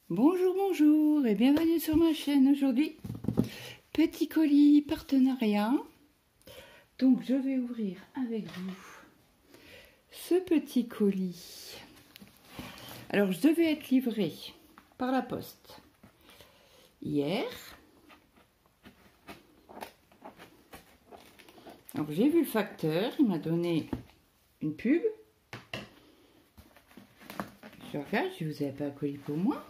Bonjour, bonjour et bienvenue sur ma chaîne aujourd'hui. Petit colis partenariat. Donc je vais ouvrir avec vous ce petit colis. Alors je devais être livré par la poste hier. Alors j'ai vu le facteur, il m'a donné une pub. Je regarde, je dis, vous n'avez pas un colis pour moi?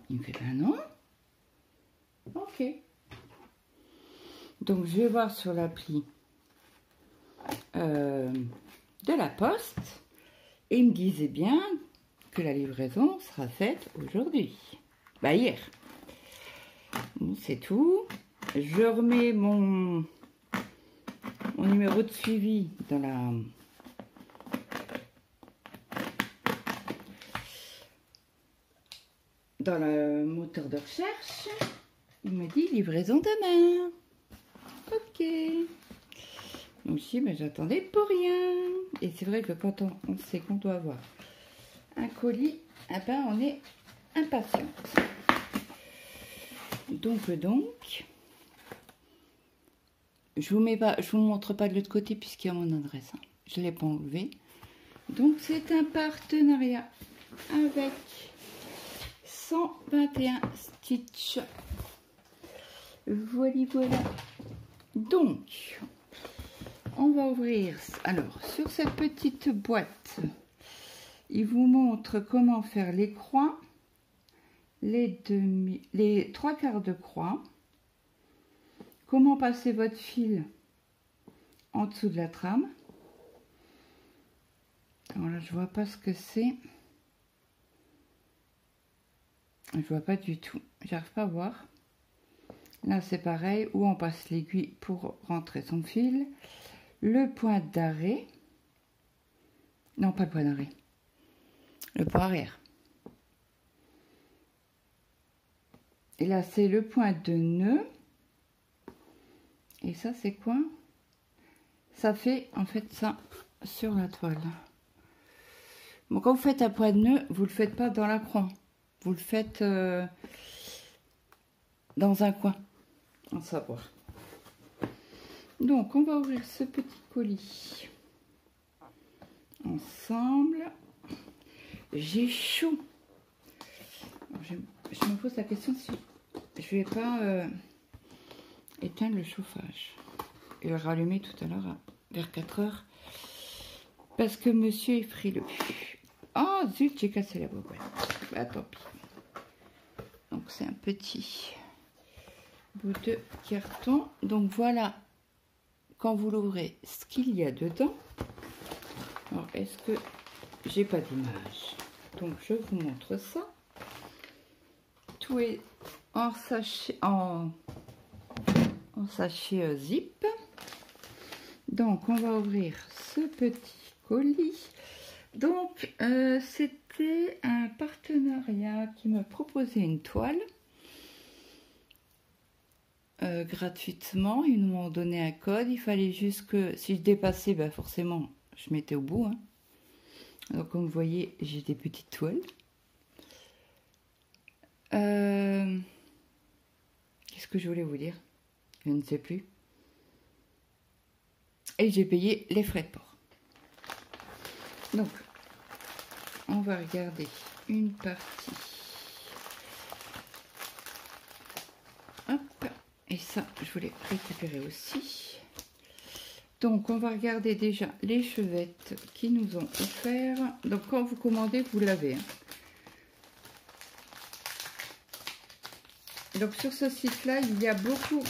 Il me fait, ben non. Ok. Donc je vais voir sur l'appli de la poste. Et il me disait bien que la livraison sera faite aujourd'hui. Bah hier. Bon, c'est tout. Je remets mon numéro de suivi dans le moteur de recherche. Il me dit livraison demain. Ok. Donc je dis, mais j'attendais pour rien. Et c'est vrai que quand on sait qu'on doit avoir un colis, eh ben on est impatiente. Donc, je vous montre pas de l'autre côté puisqu'il y a mon adresse. Hein. Je l'ai pas enlevé. Donc c'est un partenariat avec 121 Stitch. Voilà. Donc, on va ouvrir. Alors, sur cette petite boîte, il vous montre comment faire les croix, les 3/4 de croix, comment passer votre fil en dessous de la trame. Alors là, je vois pas ce que c'est. Je vois pas du tout. J'arrive pas à voir. Là, c'est pareil, où on passe l'aiguille pour rentrer son fil. Le point d'arrêt. Non, pas le point d'arrêt. Le point arrière. Et là, c'est le point de nœud. Et ça, c'est quoi? Ça fait, en fait, ça sur la toile. Bon, quand vous faites un point de nœud, vous ne le faites pas dans la croix. Vous le faites dans un coin. En savoir. Donc, on va ouvrir ce petit colis ensemble. J'ai chaud. Je me pose la question si je vais pas éteindre le chauffage et le rallumer tout à l'heure vers 4 heures parce que monsieur est frileux. Oh zut, j'ai cassé la bobine. Bah tant pis. Donc c'est un petit bout de carton. Donc voilà, quand vous l'ouvrez, ce qu'il y a dedans. Alors est-ce que j'ai pas d'image? Donc je vous montre ça. Tout est en sachet zip. Donc on va ouvrir ce petit colis. Donc c'était un partenariat qui me proposait une toile gratuitement. Ils m'ont donné un code. Il fallait juste que si je dépassais, ben forcément je mettais au bout. Hein. Donc comme vous voyez, j'ai des petites toiles. Qu'est-ce que je voulais vous dire? Je ne sais plus. Et j'ai payé les frais de port. Donc, on va regarder une partie. Hop. Et ça, je voulais récupérer aussi. Donc, on va regarder déjà les chevettes qui nous ont offert. Donc, quand vous commandez, vous l'avez. Hein. Donc, sur ce site-là, il y a beaucoup,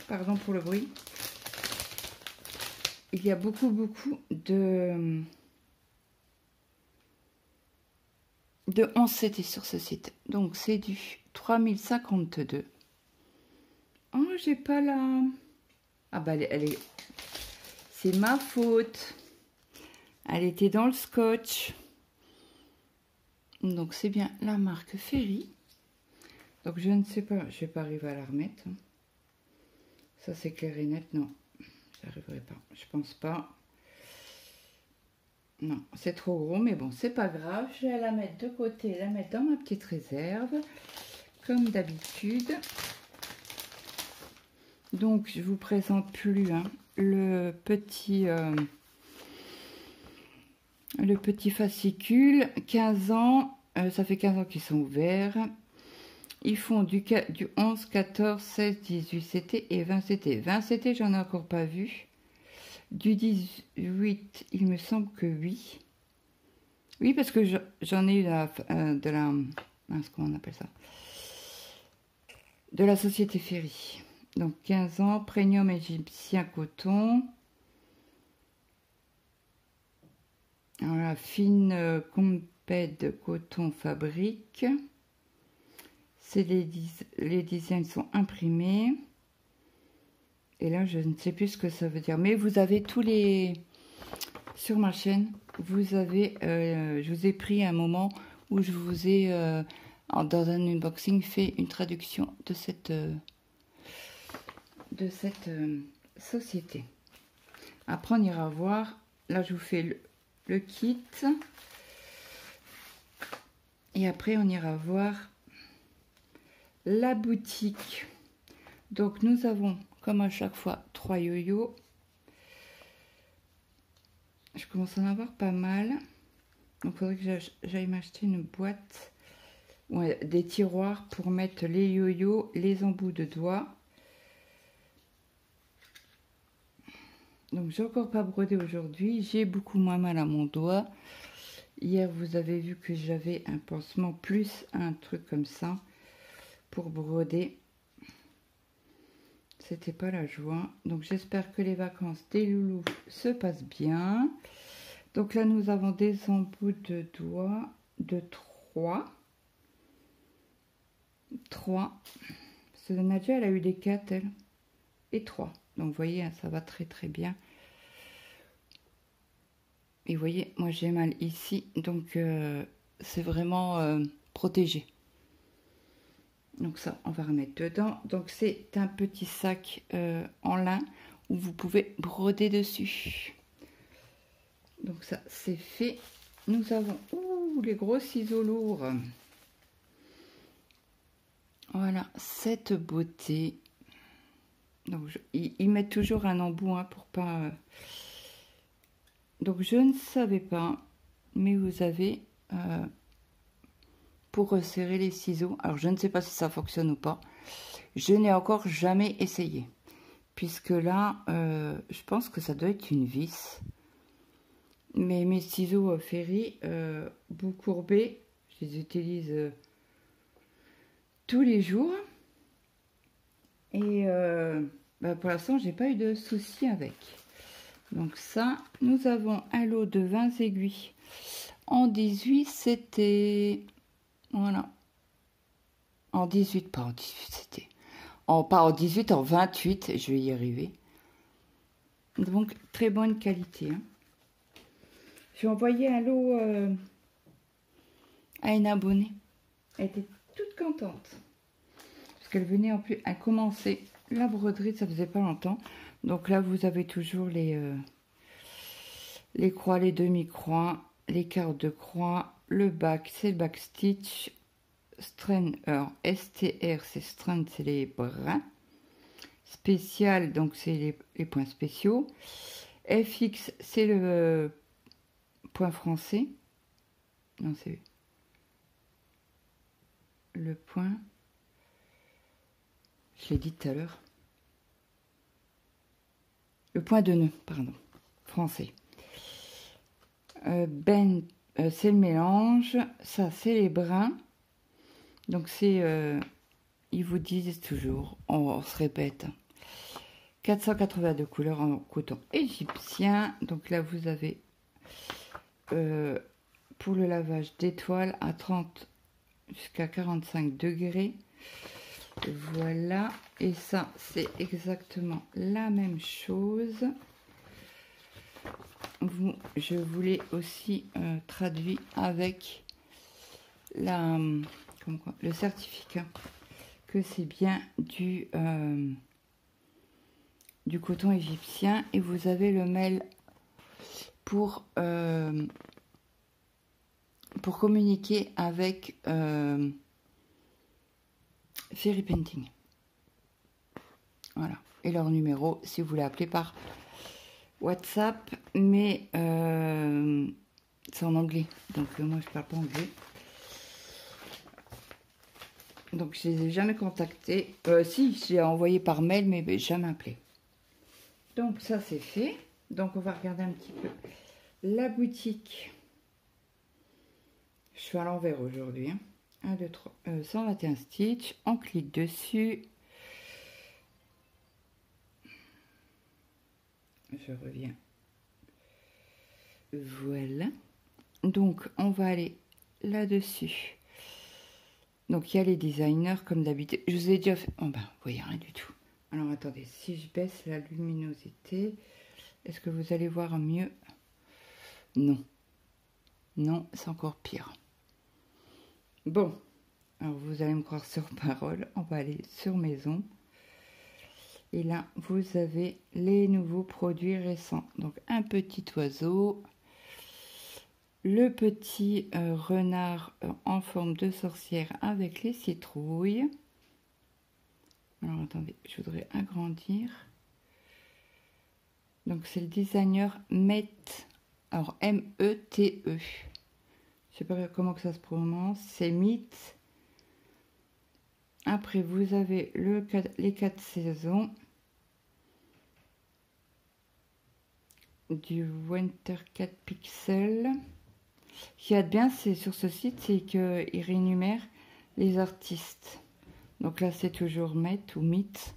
pardon pour le bruit. Il y a beaucoup de 11 CD sur ce site. Donc, c'est du 3052. Oh, j'ai pas la... Ah bah, elle est... C'est ma faute. Elle était dans le scotch. Donc, c'est bien la marque Ferry. Donc, je ne sais pas. Je vais pas arriver à la remettre. Ça, c'est clair et net. Non, j'arriverai pas. Je pense pas. Non, c'est trop gros, mais bon, c'est pas grave. Je vais la mettre de côté, la mettre dans ma petite réserve, comme d'habitude. Donc, je vous présente plus hein, le petit fascicule. 15 ans, ça fait 15 ans qu'ils sont ouverts. Ils font du 11, 14, 16, 18 CT et 20 CT. 20 CT, j'en ai encore pas vu. Du 18, il me semble que oui. Oui, parce que j'en ai eu de la comment on appelle ça? De la société Ferry. Donc 15 ans, premium égyptien coton. Voilà, fine compède coton fabrique. C'est les designs sont imprimés. Et là, je ne sais plus ce que ça veut dire. Mais vous avez tous les... Sur ma chaîne, vous avez... je vous ai pris un moment où je vous ai, dans un unboxing, fait une traduction de cette société. Après, on ira voir. Là, je vous fais le kit. Et après, on ira voir la boutique. Donc, nous avons... Comme à chaque fois, 3 yo-yo. Je commence à en avoir pas mal. Donc, il faudrait que j'aille m'acheter une boîte. Ouais, des tiroirs pour mettre les yo-yo, les embouts de doigts. Donc, j'ai encore pas brodé aujourd'hui. J'ai beaucoup moins mal à mon doigt. Hier, vous avez vu que j'avais un pansement plus un truc comme ça pour broder. C'était pas la joie. Donc j'espère que les vacances des loulous se passent bien. Donc là nous avons des embouts de doigts de 3. Parce que Nadia elle a eu des 4 elle. Et 3. Donc vous voyez ça va très très bien. Et vous voyez moi j'ai mal ici. Donc c'est vraiment protégé. Donc ça, on va remettre dedans. Donc c'est un petit sac en lin où vous pouvez broder dessus. Donc ça, c'est fait. Nous avons les gros ciseaux lourds. Voilà, cette beauté. Donc ils mettent toujours un embout hein, pour pas... Donc je ne savais pas, mais vous avez... pour resserrer les ciseaux. Alors, je ne sais pas si ça fonctionne ou pas. Je n'ai encore jamais essayé. Puisque là, je pense que ça doit être une vis. Mais mes ciseaux Ferry, bout courbé, je les utilise tous les jours. Et pour l'instant, j'ai pas eu de soucis avec. Donc ça, nous avons un lot de 20 aiguilles. En 18, c'était... Voilà. En 18, pas en 18, c'était... pas en 18, en 28, je vais y arriver. Donc, très bonne qualité. Hein. J'ai envoyé un lot à une abonnée. Elle était toute contente. Parce qu'elle venait en plus à commencer la broderie, ça faisait pas longtemps. Donc là, vous avez toujours les croix, les demi-croix, les quarts de croix. Le bac, c'est le back stitch. Strain, alors STR, c'est strain, c'est les brins. Spécial, donc c'est les points spéciaux. FX, c'est le point français. Non, c'est le point. Je l'ai dit tout à l'heure. Le point de nœud, pardon. Français. C'est le mélange. Ça, c'est les brins. Donc, c'est... ils vous disent toujours, on se répète, 482 couleurs en coton égyptien. Donc là, vous avez pour le lavage d'étoiles à 30 jusqu'à 45 degrés. Voilà. Et ça, c'est exactement la même chose. Je vous l'ai aussi traduit avec le certificat que c'est bien du coton égyptien. Et vous avez le mail pour communiquer avec Fairy Painting. Voilà. Et leur numéro, si vous voulez appeler par WhatsApp, mais c'est en anglais. Donc moi, je parle pas anglais. Donc je les ai jamais contactés. Si, j'ai envoyé par mail, mais jamais appelé. Donc ça, c'est fait. Donc on va regarder un petit peu la boutique. Je suis à l'envers aujourd'hui. Hein. 1, 2, 3, 121 stitch. On clique dessus. Je reviens. Voilà. Donc, on va aller là-dessus. Donc, il y a les designers comme d'habitude. Je vous ai déjà fait... Oh ben, vous voyez rien du tout. Alors, attendez. Si je baisse la luminosité, est-ce que vous allez voir mieux? Non. Non, c'est encore pire. Bon. Alors, vous allez me croire sur parole. On va aller sur maison. Et là, vous avez les nouveaux produits récents. Donc, un petit oiseau, le petit renard en forme de sorcière avec les citrouilles. Alors, attendez, je voudrais agrandir. Donc, c'est le designer Met. Alors, M-E-T-E. Je sais pas comment que ça se prononce. C'est Met. Après, vous avez les 4 saisons. Du Winter 4 pixels. Ce qu'il y a de bien, c'est sur ce site, c'est qu'il rémunère les artistes. Donc là, c'est toujours Met ou Meet.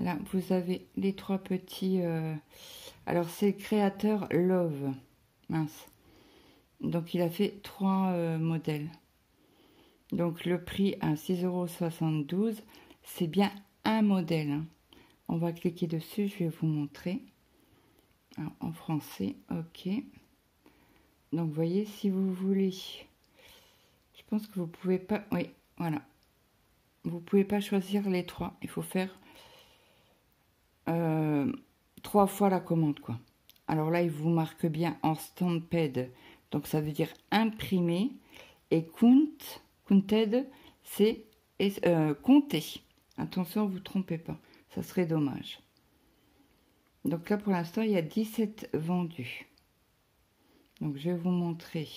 Là, vous avez les 3 petits... Alors, c'est le créateur Love. Mince. Donc, il a fait 3 modèles. Donc, le prix à 6,72 €. C'est bien un modèle. Hein. On va cliquer dessus, je vais vous montrer. Alors, en français, ok. Donc, vous voyez, si vous voulez... Je pense que vous pouvez pas... Oui, voilà. Vous pouvez pas choisir les 3. Il faut faire 3 fois la commande, quoi. Alors là, il vous marque bien en stamped. Donc, ça veut dire imprimé. Et counted, c'est compté. Attention, vous ne trompez pas. Ça serait dommage. Donc là, pour l'instant, il y a 17 vendus. Donc, je vais vous montrer.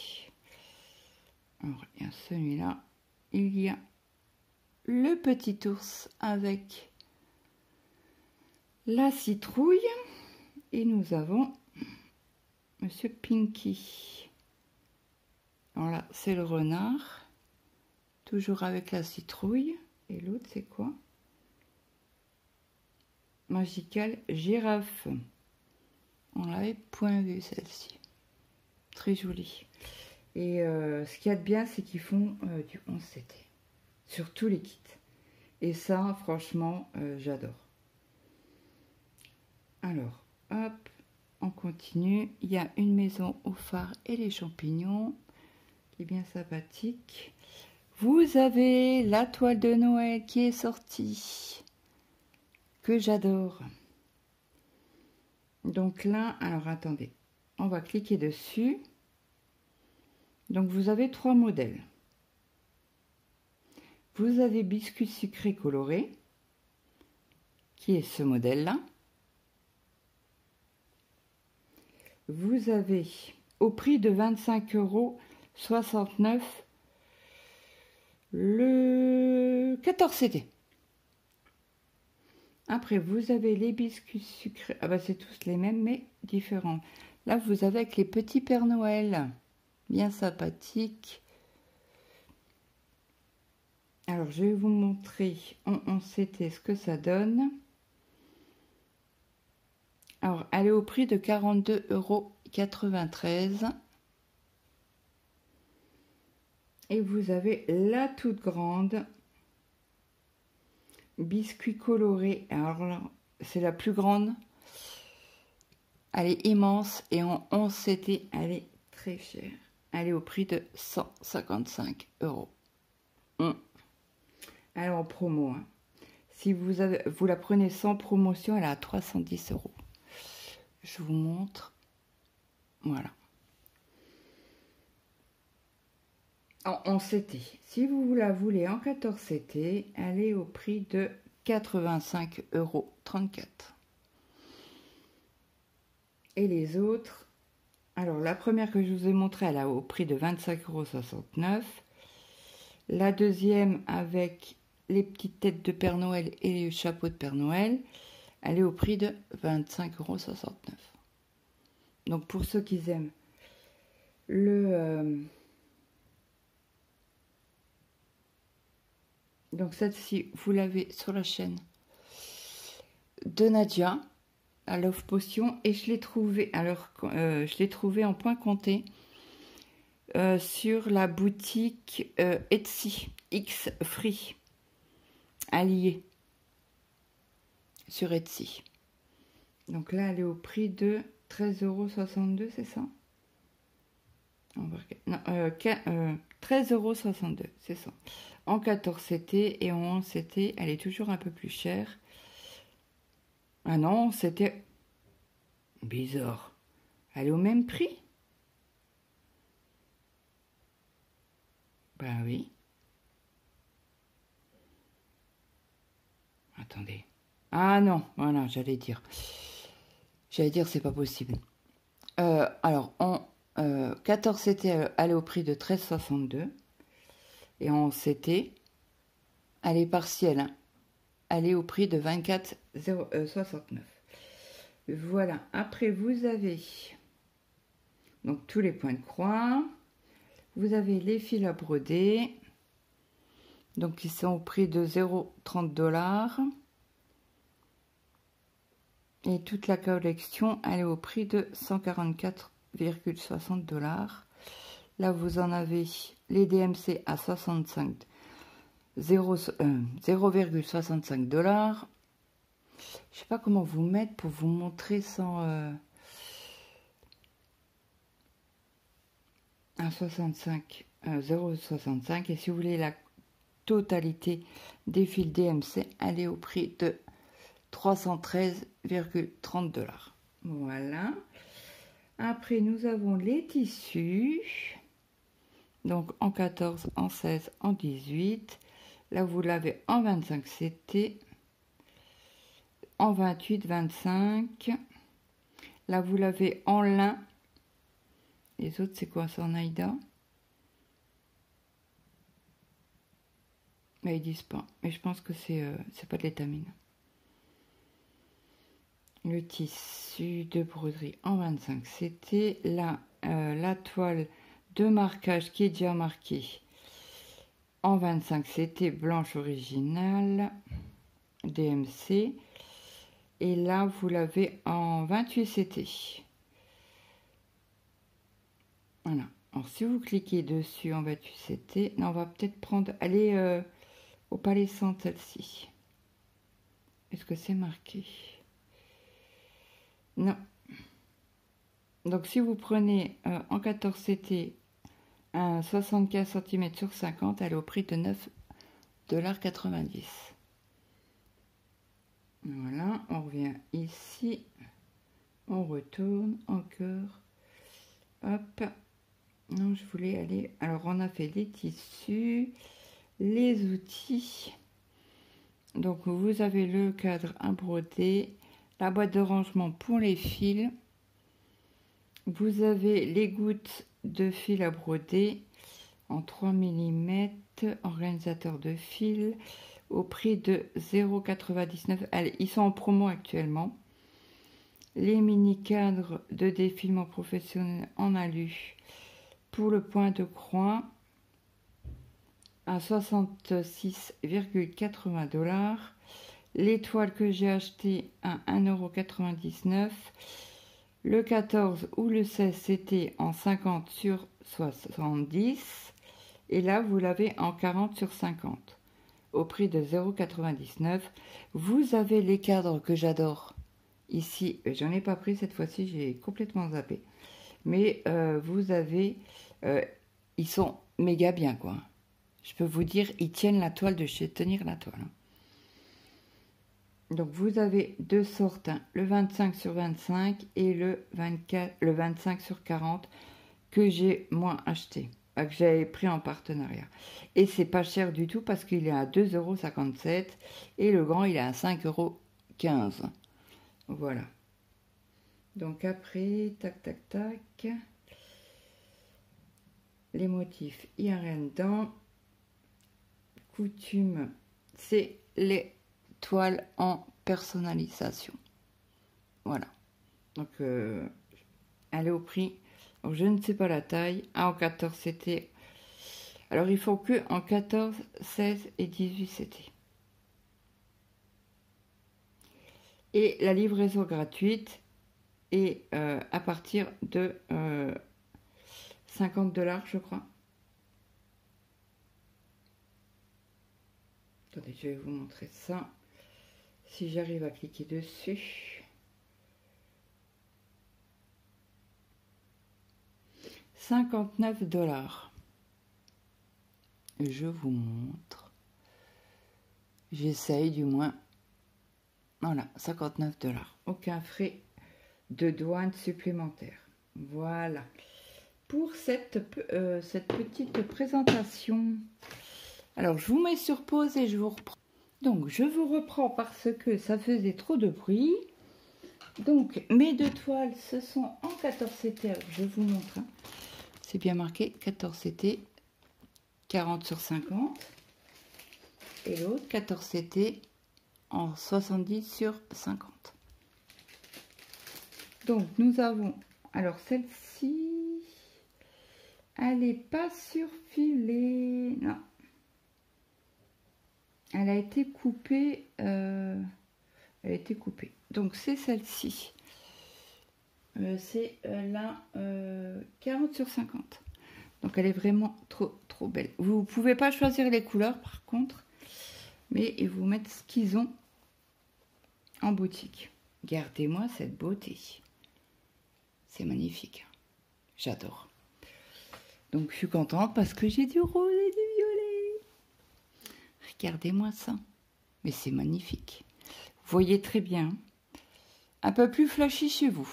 Alors, il y a celui-là. Il y a le petit ours avec la citrouille. Et nous avons Monsieur Pinky. Alors là, c'est le renard. Toujours avec la citrouille. Et l'autre, c'est quoi? Magical girafe. On l'avait point vu celle-ci. Très jolie. Et ce qu'il y a de bien, c'est qu'ils font du 11 CT. Sur tous les kits. Et ça, franchement, j'adore. Alors, hop, on continue. Il y a une maison au phare et les champignons. Qui est bien sympathique. Vous avez la toile de Noël qui est sortie. Que j'adore. Donc là, alors attendez, on va cliquer dessus. Donc vous avez 3 modèles. Vous avez biscuit sucré coloré, qui est ce modèle-là. Vous avez au prix de 25,69 € le 14 CT. Après, vous avez les biscuits sucrés. Ah bah c'est tous les mêmes, mais différents. Là, vous avez avec les petits Pères Noël. Bien sympathiques. Alors, je vais vous montrer en 11 CT ce que ça donne. Alors, elle est au prix de 42,93 €. Et vous avez la toute grande. Biscuit coloré. Alors là, c'est la plus grande. Elle est immense et en 11 CT, elle est très chère. Elle est au prix de 155 €. Elle est en promo. Hein. Si vous la prenez sans promotion, elle est à 310 €. Je vous montre. Voilà. En CT. Si vous la voulez en 14 CT, elle est au prix de 85,34 €. Et les autres, alors la première que je vous ai montrée, elle a au prix de 25,69 €. La deuxième avec les petites têtes de Père Noël et les chapeaux de Père Noël, elle est au prix de 25,69 €. Donc pour ceux qui aiment le... donc celle-ci, vous l'avez sur la chaîne de Nadia, à Love Potion, et je l'ai trouvé, alors je l'ai trouvé en point compté sur la boutique Etsy X Free alliée sur Etsy. Donc là, elle est au prix de 13,62 €, c'est ça? On va regarder. Non, 13,62 €, c'est ça. En 14 CT et en 11 CT, elle est toujours un peu plus chère. Ah non, c'était bizarre. Elle est au même prix? Ben oui. Attendez. Ah non, voilà, j'allais dire. C'est pas possible. Alors, en 14 CT, elle est au prix de 13,62 €. Et en CT, elle est partielle. Hein. Elle est au prix de 24,69 €. Voilà. Après, vous avez donc tous les points de croix. Vous avez les fils à broder. Donc, ils sont au prix de 0,30 $. Et toute la collection, elle est au prix de 144,60 $. Là, vous en avez les DMC à 0,65 $. Je sais pas comment vous mettre pour vous montrer sans... à 0,65. Et si vous voulez la totalité des fils DMC, elle est au prix de 313,30 $. Voilà. Après, nous avons les tissus. Donc, en 14, en 16, en 18. Là, vous l'avez en 25 CT. En 28, 25. Là, vous l'avez en lin. Les autres, c'est quoi? C'est en Aïda? Mais ils disent pas. Mais je pense que c'est pas de l'étamine. Le tissu de broderie en 25 CT. Là, la toile de marquage qui est déjà marquée en 25 CT blanche originale DMC. Et là, vous l'avez en 28 CT. Voilà. Alors, si vous cliquez dessus en 28 CT, non, on va peut-être prendre... Elle est au palais centre, celle-ci. Est-ce que c'est marqué? Non. Donc, si vous prenez en 14 CT un 75 cm sur 50, elle est au prix de 9,90 $. Voilà, on revient ici. On retourne encore. Hop. Non, je voulais aller... Alors, on a fait les tissus, les outils. Donc, vous avez le cadre à broder, la boîte de rangement pour les fils. Vous avez les gouttes de fil à broder en 3 mm, organisateur de fil, au prix de 0,99 €. Ils sont en promo actuellement. Les mini cadres de défilement professionnel en alu pour le point de croix à 66,80 $. L'étoile que j'ai acheté à 1,99 €. Le 14 ou le 16, c'était en 50 sur 70. Et là, vous l'avez en 40 sur 50. Au prix de 0,99 €. Vous avez les cadres que j'adore. Ici, j'en ai pas pris cette fois-ci, j'ai complètement zappé. Mais vous avez... ils sont méga bien, quoi. Je peux vous dire, ils tiennent la toile de chez Tenir la Toile. Donc vous avez deux sortes, hein, le 25 sur 25 et le 25 sur 40 que j'ai moi acheté, que j'avais pris en partenariat. Et c'est pas cher du tout parce qu'il est à 2,57 € et le grand il est à 5,15 €. Voilà. Donc après, tac tac tac, les motifs, il n'y a rien dedans. Coutume, c'est les toiles en personnalisation. Voilà. Donc elle est au prix. Donc, je ne sais pas la taille. Ah, en 14 c'était. Alors il faut que en 14, 16 et 18 c'était. Et la livraison gratuite est à partir de 50 $, je crois. Attendez, je vais vous montrer ça. Si j'arrive à cliquer dessus. 59 $. Je vous montre. J'essaye du moins. Voilà, 59 $. Aucun frais de douane supplémentaire. Voilà. Pour cette petite présentation. Alors, je vous mets sur pause et je vous reprends. Donc, je vous reprends parce que ça faisait trop de bruit. Donc, mes deux toiles, ce sont en 14 CT. Alors, je vous montre. Hein. C'est bien marqué 14 CT, 40 sur 50. Et l'autre, 14 CT, en 70 sur 50. Donc, nous avons... Alors, celle-ci, elle n'est pas surfilée. Non. Elle a été coupée. Elle a été coupée. Donc, c'est celle-ci. C'est la 40 sur 50. Donc, elle est vraiment trop belle. Vous ne pouvez pas choisir les couleurs, par contre. Mais ils vous mettent ce qu'ils ont en boutique. Regardez-moi cette beauté. C'est magnifique. J'adore. Donc, je suis contente parce que j'ai du rose et du violet. Regardez-moi ça. Mais c'est magnifique. Vous voyez très bien. Un peu plus flashy chez vous.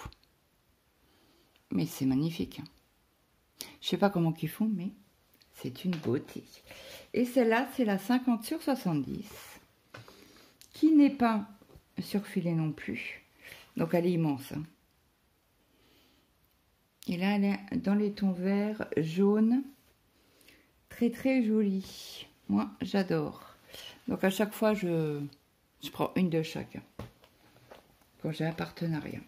Mais c'est magnifique. Je sais pas comment qu'ils font, mais c'est une beauté. Et celle-là, c'est la 50 sur 70. Qui n'est pas surfilée non plus. Donc, elle est immense. Hein. Et là, elle est dans les tons verts, jaunes. Très jolie. Moi, j'adore. Donc, à chaque fois, je prends une de chaque. Quand j'ai un partenariat.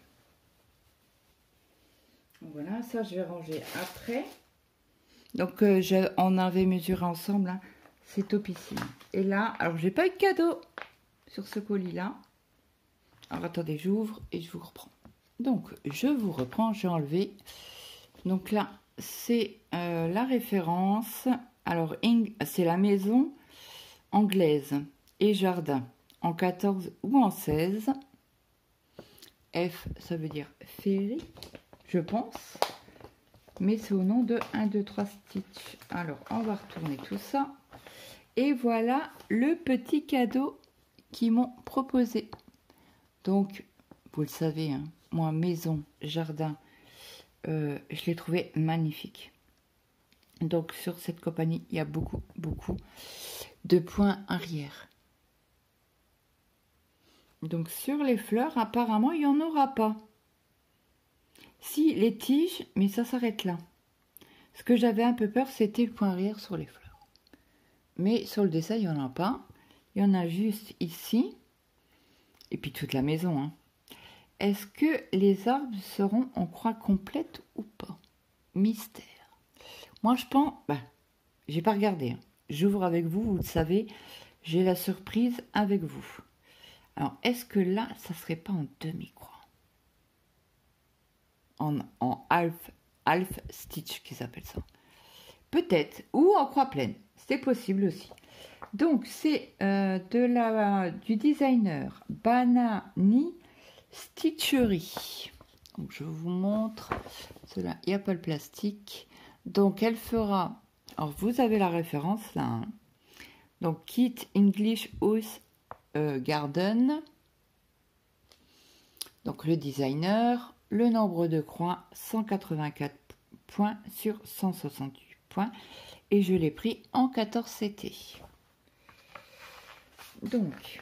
Donc, voilà, ça, je vais ranger après. Donc, on avait mesuré ensemble. Hein. C'est topissime. Et là, alors, j'ai pas eu de cadeau sur ce colis-là. Alors, attendez, j'ouvre et je vous reprends. Donc, je vous reprends, j'ai enlevé. Donc là, c'est la référence. Alors, c'est la maison anglaise et jardin en 14 ou en 16. F, ça veut dire féerie, je pense. Mais c'est au nom de 1, 2, 3 Stitch. Alors, on va retourner tout ça. Et voilà le petit cadeau qu'ils m'ont proposé. Donc, vous le savez, hein, moi, maison, jardin, je l'ai trouvé magnifique. Donc, sur cette compagnie, il y a beaucoup de points arrière. Donc, sur les fleurs, apparemment, il n'y en aura pas. Si, les tiges, mais ça s'arrête là. Ce que j'avais un peu peur, c'était le point arrière sur les fleurs. Mais sur le dessin, il n'y en a pas. Il y en a juste ici. Et puis toute la maison. Hein. Est-ce que les arbres seront en croix complète ou pas? Mystère. Moi, je pense... Ben, j'ai pas regardé. Hein. J'ouvre avec vous, vous le savez. J'ai la surprise avec vous. Alors, est-ce que là, ça serait pas en demi-croix? En half stitch, qui s'appelle ça. Peut-être. Ou en croix pleine. C'est possible aussi. Donc, c'est du designer Banani Stitchery. Donc, je vous montre. Cela, il n'y a pas le plastique. Donc, elle fera... Alors, vous avez la référence là. Hein. Donc, Kit English House Garden. Donc le designer, le nombre de croix, 184 points sur 168 points. Et je l'ai pris en 14 CT. Donc,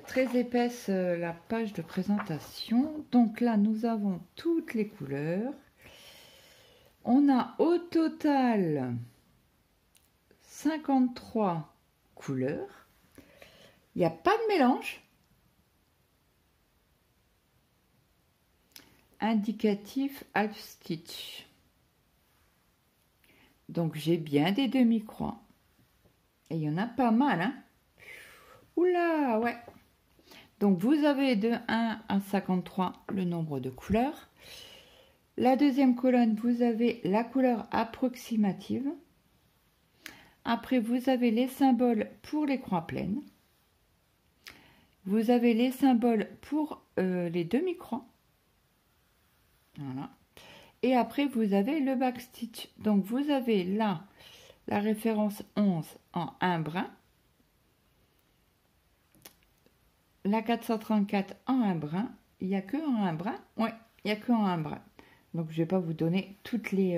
très épaisse la page de présentation. Donc là, nous avons toutes les couleurs. On a au total 53 couleurs. Il n'y a pas de mélange. Indicatif half stitch. Donc j'ai bien des demi-croix. Et il y en a pas mal, hein. Oula, ouais. Donc vous avez de 1 à 53 le nombre de couleurs. La deuxième colonne, vous avez la couleur approximative. Après, vous avez les symboles pour les croix pleines. Vous avez les symboles pour les demi-croix. Voilà. Et après, vous avez le backstitch. Donc, vous avez là la référence 11 en un brin. La 434 en un brin. Il n'y a que en un brin. Oui, il n'y a que en un brin. Donc, je ne vais pas vous donner toutes les...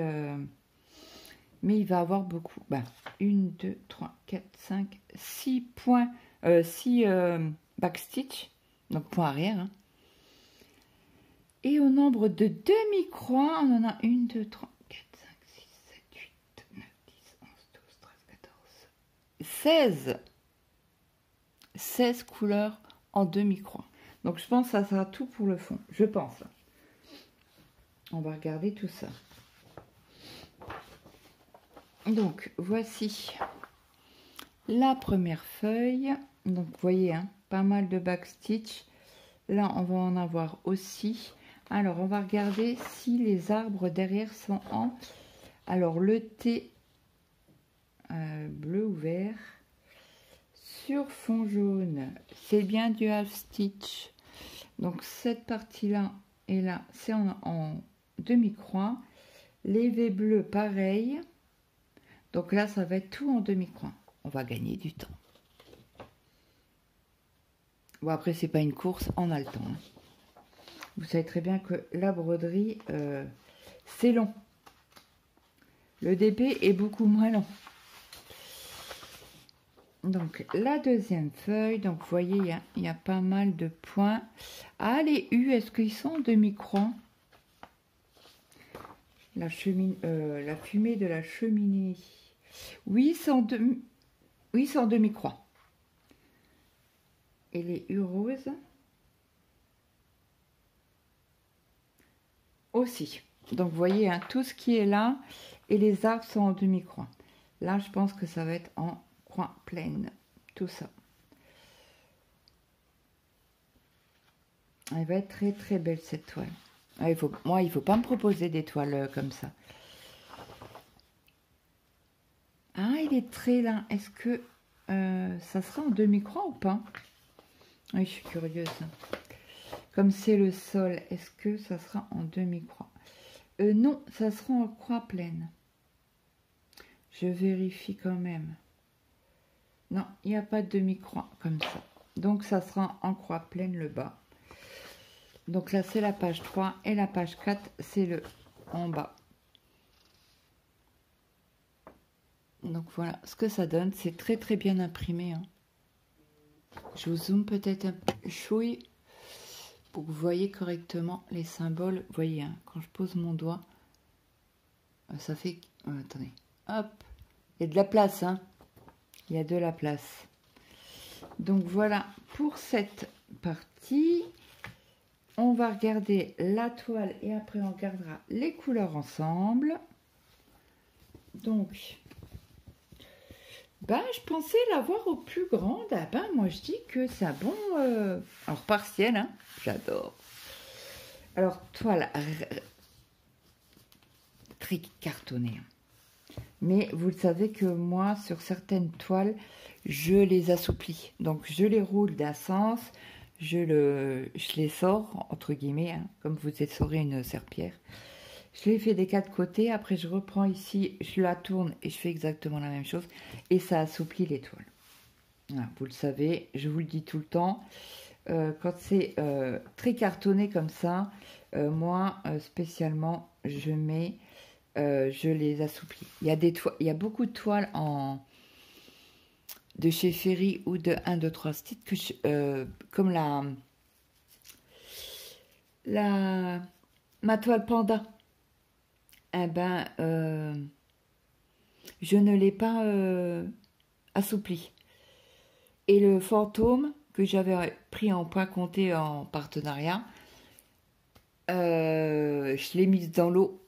mais il va avoir beaucoup. Ben, 1, 2, 3, 4, 5, 6 points. 6 backstitch. Donc, point arrière. Hein. Et au nombre de demi-croix, on en a 1, 2, 3, 4, 5, 6, 7, 8, 9, 10, 11, 12, 13, 14, 16. 16 couleurs en demi-croix. Donc, je pense que ça sera tout pour le fond. Je pense. On va regarder tout ça. Donc, voici la première feuille. Donc, vous voyez, hein, pas mal de backstitch. Là, on va en avoir aussi. Alors, on va regarder si les arbres derrière sont en... Alors, le T bleu ou vert sur fond jaune, c'est bien du half stitch. Donc, cette partie-là et là, c'est en demi-croix. Les V bleus, pareil. Donc là, ça va être tout en demi-croix. On va gagner du temps. Bon, après, c'est pas une course, on a le temps. Hein. Vous savez très bien que la broderie, c'est long. Le DP est beaucoup moins long. Donc, la deuxième feuille. Donc, vous voyez, il y a pas mal de points. Ah, les U, est-ce qu'ils sont en demi-croix? La fumée de la cheminée. Oui, c'est en demi-croix. Et les U roses aussi. Donc, vous voyez, hein, tout ce qui est là, et les arbres sont en demi-croix. Là, je pense que ça va être en croix pleine, tout ça. Elle va être très, très belle, cette toile. Ah, moi, il ne faut pas me proposer des toiles comme ça. Ah, il est très là. Est-ce que ça sera en demi-croix ou pas? Oui, je suis curieuse. Comme c'est le sol, est-ce que ça sera en demi-croix? Non, ça sera en croix pleine. Je vérifie quand même. Non, il n'y a pas de demi-croix comme ça. Donc, ça sera en croix pleine le bas. Donc là, c'est la page 3 et la page 4, c'est le en bas. Donc voilà ce que ça donne. C'est très très bien imprimé. Hein. Je vous zoome peut-être un peu chouille pour que vous voyez correctement les symboles. Vous voyez, hein, quand je pose mon doigt, ça fait... attendez, hop, il y a de la place. Hein. Il y a de la place. Donc voilà pour cette partie. On va regarder la toile et après on regardera les couleurs ensemble. Donc... je pensais l'avoir au plus grande. Ah moi je dis que c'est un bon... alors partiel, hein, j'adore. Alors toile tricartonnée. Mais vous le savez que moi, sur certaines toiles, je les assouplis. Donc je les roule d'un sens, je les sors, entre guillemets, hein, comme vous essorez une serpillière. Je l'ai fait des quatre côtés, après je reprends ici, je la tourne et je fais exactement la même chose. Et ça assouplit les toiles. Voilà, vous le savez, je vous le dis tout le temps. Quand c'est très cartonné comme ça, moi, spécialement, je les assouplis. Il y a beaucoup de toiles de chez Ferry ou de 1, 2, 3 Stitch, comme ma toile panda. Eh ben, je ne l'ai pas assoupli. Et le fantôme que j'avais pris en point compté en partenariat, je l'ai mise dans l'eau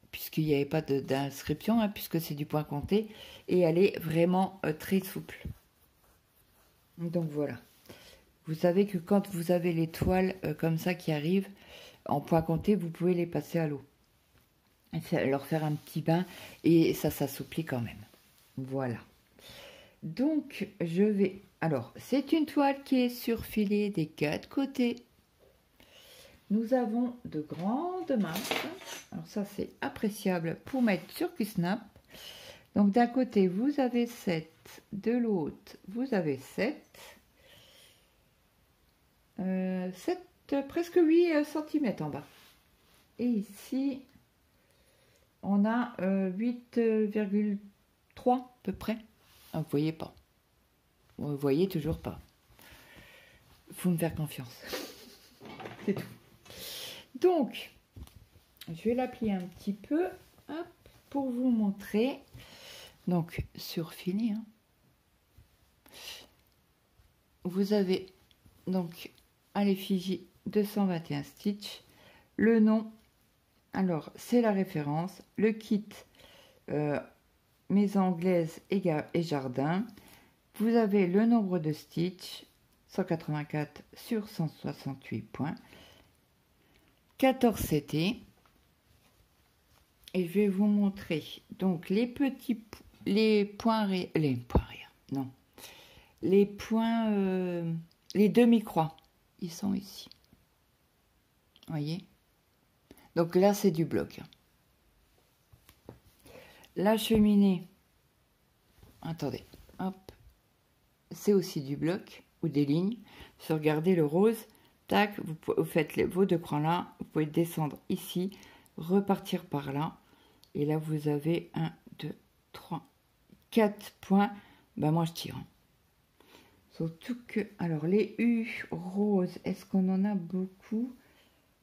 puisqu'il n'y avait pas d'inscription, hein, puisque c'est du point compté, et elle est vraiment très souple. Donc voilà. Vous savez que quand vous avez les toiles comme ça qui arrivent en point compté, vous pouvez les passer à l'eau. Leur faire un petit bain et ça s'assouplit quand même. Voilà. Donc je vais... Alors, c'est une toile qui est surfilée des 4 côtés. Nous avons de grandes masses. Alors ça, c'est appréciable pour mettre sur Q-Snap. Donc d'un côté, vous avez 7. De l'autre, vous avez 7. 7, presque 8 cm en bas. Et ici, on a 8,3 à peu près. Ah, vous voyez pas. Vous voyez toujours pas. Faut me faire confiance. C'est tout. Donc, je vais la plier un petit peu, hop, pour vous montrer. Donc, surfiler. Hein. Vous avez donc à l'effigie 221 Stitch. Le nom, alors c'est la référence. Le kit Maison Anglaise et Jardin. Vous avez le nombre de Stitch, 184 sur 168 points. 14 CT. Et je vais vous montrer donc les points non, les points, les demi-croix, ils sont ici. Voyez. Donc là c'est du bloc. La cheminée, attendez, hop, c'est aussi du bloc ou des lignes. Si vous regardez le rose, tac, vous faites vos 2 crans là, vous pouvez descendre ici, repartir par là, et là vous avez 1, 2, 3, 4 points. Ben moi je tire. Surtout que, alors les U roses, est-ce qu'on en a beaucoup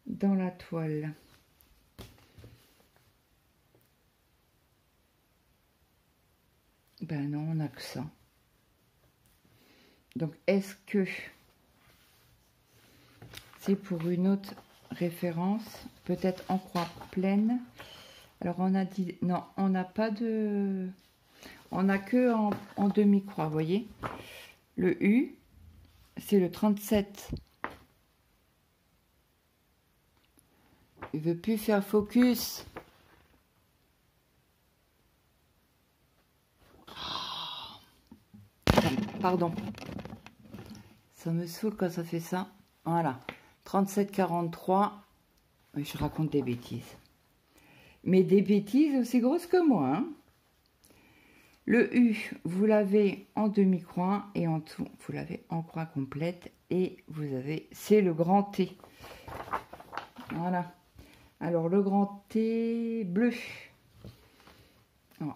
dans la toile? Ben non, on n'a que ça. Donc est-ce que c'est pour une autre référence, peut-être en croix pleine? Alors on a dit, non, on n'a pas de... On n'a que en demi-croix, vous voyez. Le U, c'est le 37. Il veut plus faire focus. Pardon. Ça me saoule quand ça fait ça. Voilà. 37,43. Je raconte des bêtises. Mais des bêtises aussi grosses que moi. Hein. Le U, vous l'avez en demi-croix et en dessous, vous l'avez en croix complète. Et vous avez, c'est le grand T. Voilà. Alors, le grand T bleu.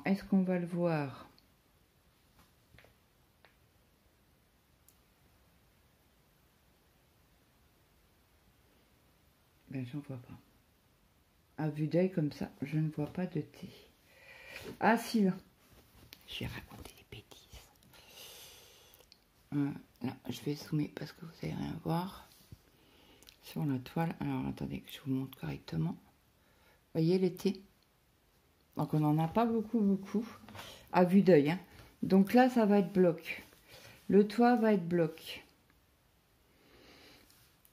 Est-ce qu'on va le voir? Ben, j'en vois pas. À vue d'œil comme ça, je ne vois pas de T. Ah si, là. J'ai raconté des bêtises. Là, je vais zoomer parce que vous n'allez rien voir. Sur la toile. Alors, attendez que je vous montre correctement. Vous voyez les T? Donc, on n'en a pas beaucoup. À vue d'œil. Hein. Donc là, ça va être bloc. Le toit va être bloc.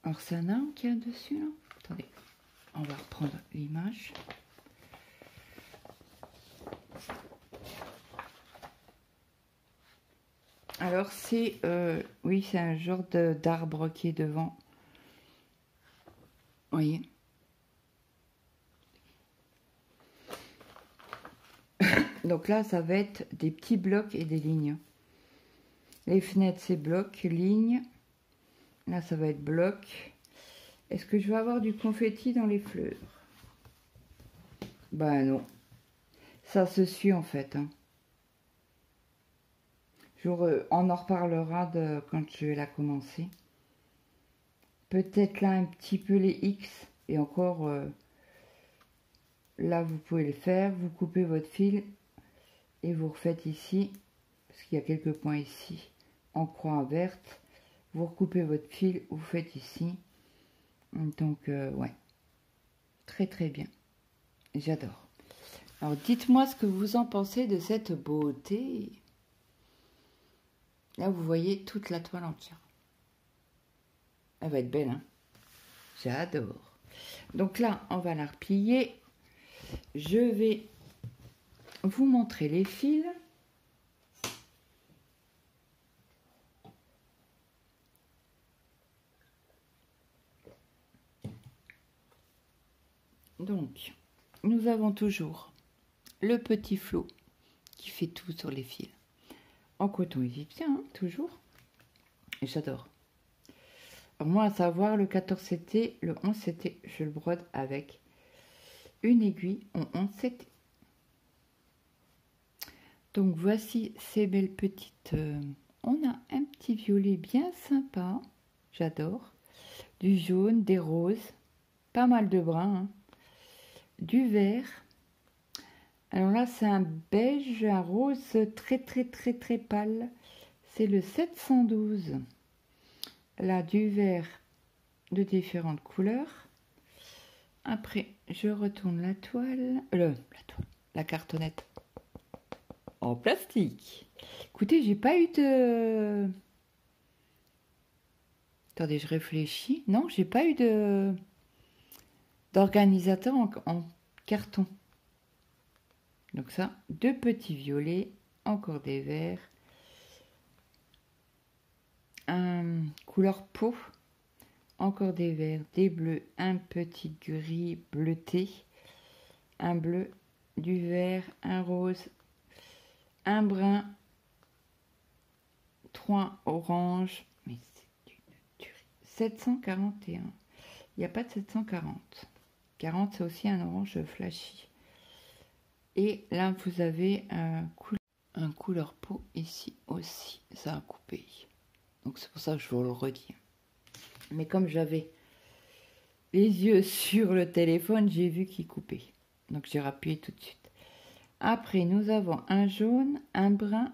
Alors, c'est un arbre qu'il y a dessus, là. Attendez, on va reprendre l'image. Alors, c'est... oui, c'est un genre d'arbre qui est devant. Vous voyez. Donc là, ça va être des petits blocs et des lignes. Les fenêtres, c'est bloc, ligne. Là, ça va être bloc. Est-ce que je vais avoir du confetti dans les fleurs? Ben non. Ça se suit en fait. Hein. On en reparlera quand je vais la commencer. Peut-être là un petit peu les X. Et encore, là vous pouvez le faire. Vous coupez votre fil et vous refaites ici. Parce qu'il y a quelques points ici en croix verte. Vous recoupez votre fil, vous faites ici. Donc, ouais. Très très bien. J'adore. Alors, dites-moi ce que vous en pensez de cette beauté. Là, vous voyez toute la toile entière. Elle va être belle, hein? J'adore. Donc là, on va la replier. Je vais vous montrer les fils. Donc, nous avons toujours le petit flot qui fait tout sur les fils. En coton égyptien, hein, toujours. Et j'adore. Alors moi, à savoir, le 14 CT, le 11 CT, je le brode avec une aiguille en 11 CT. Donc voici ces belles petites... on a un petit violet bien sympa. J'adore. Du jaune, des roses. Pas mal de brun. Hein. Du vert. Alors là, c'est un beige, un rose très pâle. C'est le 712. Là, du vert de différentes couleurs. Après, je retourne la toile. La cartonnette en plastique. Écoutez, j'ai pas eu de... Attendez, je réfléchis. Non, j'ai pas eu d'organisateur en carton. Donc ça, 2 petits violets, encore des verts, un couleur peau, encore des verts, des bleus, un petit gris bleuté, un bleu, du vert, un rose, un brun, 3 oranges, mais c'est une tuerie. 741, il n'y a pas de 740. 40, c'est aussi un orange flashy. Et là, vous avez un couleur peau ici aussi. Ça a coupé. Donc, c'est pour ça que je vous le redis. Mais comme j'avais les yeux sur le téléphone, j'ai vu qu'il coupait. Donc, j'ai rappuyé tout de suite. Après, nous avons un jaune, un brun,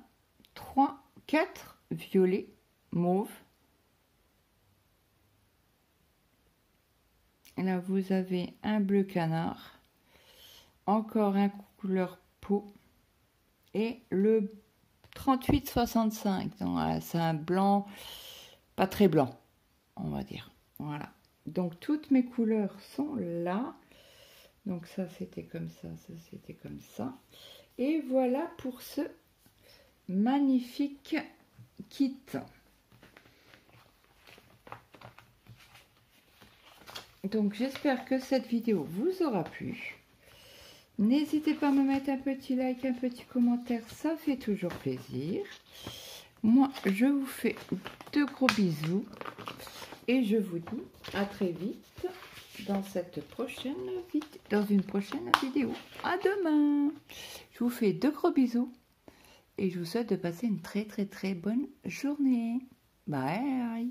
4 violets, mauve. Et là, vous avez un bleu canard. Encore un couleur peau et le 3865. C'est un blanc, pas très blanc, on va dire. Voilà. Donc toutes mes couleurs sont là. Donc ça c'était comme ça c'était comme ça. Et voilà pour ce magnifique kit. Donc j'espère que cette vidéo vous aura plu. N'hésitez pas à me mettre un petit like, un petit commentaire, ça fait toujours plaisir. Moi, je vous fais de gros bisous et je vous dis à très vite dans une prochaine vidéo. À demain. Je vous fais de gros bisous et je vous souhaite de passer une très bonne journée. Bye.